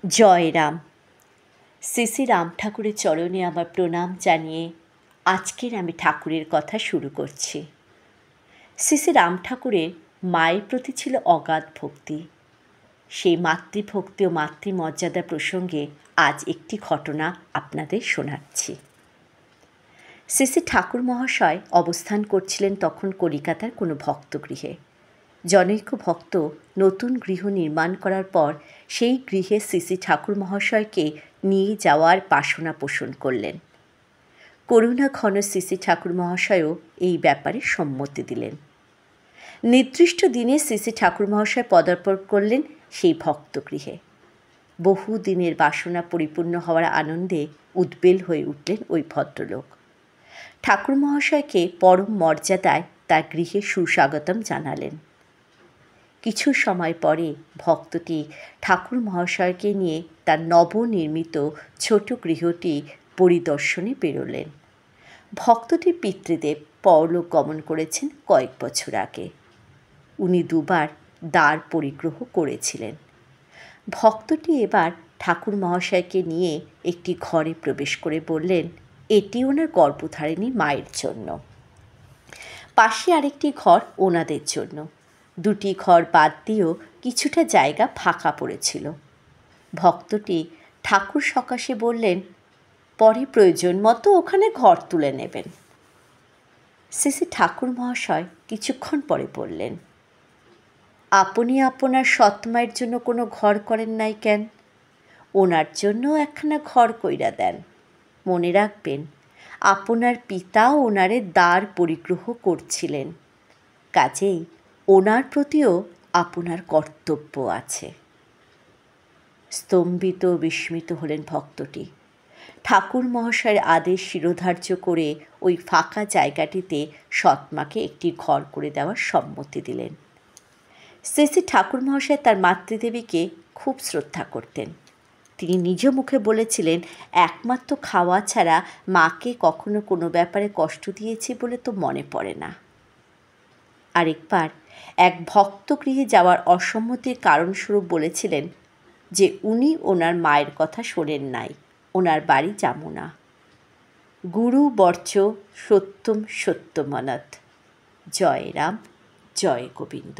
জয় রাম। শ্রী শ্রী রাম ঠাকুরের চরণে আমার প্রণাম জানিয়ে আজকের আমি ঠাকুরের কথা শুরু করছি। শ্রী শ্রী রাম ঠাকুরের মায়ের প্রতি ছিল অগাধ ভক্তি। সেই মাতৃভক্তি ও মাতৃমর্যাদা প্রসঙ্গে আজ একটি ঘটনা আপনাদের শোনাচ্ছি। শ্রী শ্রী ঠাকুর মহাশয় অবস্থান করছিলেন তখন কলিকাতার কোনো ভক্তগৃহে। জনৈক ভক্ত নতুন গৃহ নির্মাণ করার পর সেই গৃহে শ্রী শ্রী ঠাকুর মহাশয়কে নিয়ে যাওয়ার বাসনা পোষণ করলেন। করুণা ঘন শ্রী শ্রী ঠাকুর মহাশয়ও এই ব্যাপারে সম্মতি দিলেন। নির্দিষ্ট দিনে শ্রী শ্রী ঠাকুর মহাশয় পদার্পণ করলেন সেই ভক্তগৃহে। বহু দিনের বাসনা পরিপূর্ণ হওয়ার আনন্দে উদ্বেল হয়ে উঠলেন ওই ভদ্রলোক। ঠাকুর মহাশয়কে পরম মর্যাদায় তার গৃহে সুস্বাগতম জানালেন। কিছু সময় পরে ভক্তটি ঠাকুর মহাশয়কে নিয়ে তার নবনির্মিত ছোট গৃহটি পরিদর্শনে বেরোলেন। ভক্তটির পিতৃদেব পরলোক গমন করেছেন কয়েক বছর আগে। উনি দুবার দ্বার পরিগ্রহ করেছিলেন। ভক্তটি এবার ঠাকুর মহাশয়কে নিয়ে একটি ঘরে প্রবেশ করে বললেন, এটি ওনার গর্ভধারিণী মায়ের জন্য। পাশে আরেকটি ঘর ওনাদের জন্য। দুটি ঘর বাদ দিয়েও কিছুটা জায়গা ফাঁকা পড়েছিল। ভক্তটি ঠাকুর সকাশে বললেন, পরে প্রয়োজন মতো ওখানে ঘর তুলে নেবেন। শ্রী শ্রী ঠাকুর মহাশয় কিছুক্ষণ পরে বললেন, আপনি আপনার সৎমায়ের জন্য কোনো ঘর করেন নাই কেন? ওনার জন্য একখানা ঘর কইরা দেন। মনে রাখবেন, আপনার পিতা ওনারে দ্বার পরিগ্রহ করছিলেন, কাজেই ওনার প্রতিও আপনার কর্তব্য আছে। স্তম্ভিত বিস্মিত হলেন ভক্তটি। ঠাকুর মহাশয়ের আদেশ শিরোধার্য করে ওই ফাঁকা জায়গাটিতে সৎমাকে একটি ঘর করে দেওয়ার সম্মতি দিলেন। শ্রী শ্রী ঠাকুর মহাশয় তার মাতৃদেবীকে খুব শ্রদ্ধা করতেন। তিনি নিজ মুখে বলেছিলেন, একমাত্র খাওয়া ছাড়া মাকে কখনো কোনো ব্যাপারে কষ্ট দিয়েছি বলে তো মনে পড়ে না। আরেকবার এক ভক্তগৃহে যাওয়ার অসম্মতির কারণস্বরূপ বলেছিলেন যে উনি ওনার মায়ের কথা শোনেন নাই, ওনার বাড়ি যামুনা। গুরু বর্চ সত্যম সত্যমনত। জয় রাম, জয় গোবিন্দ।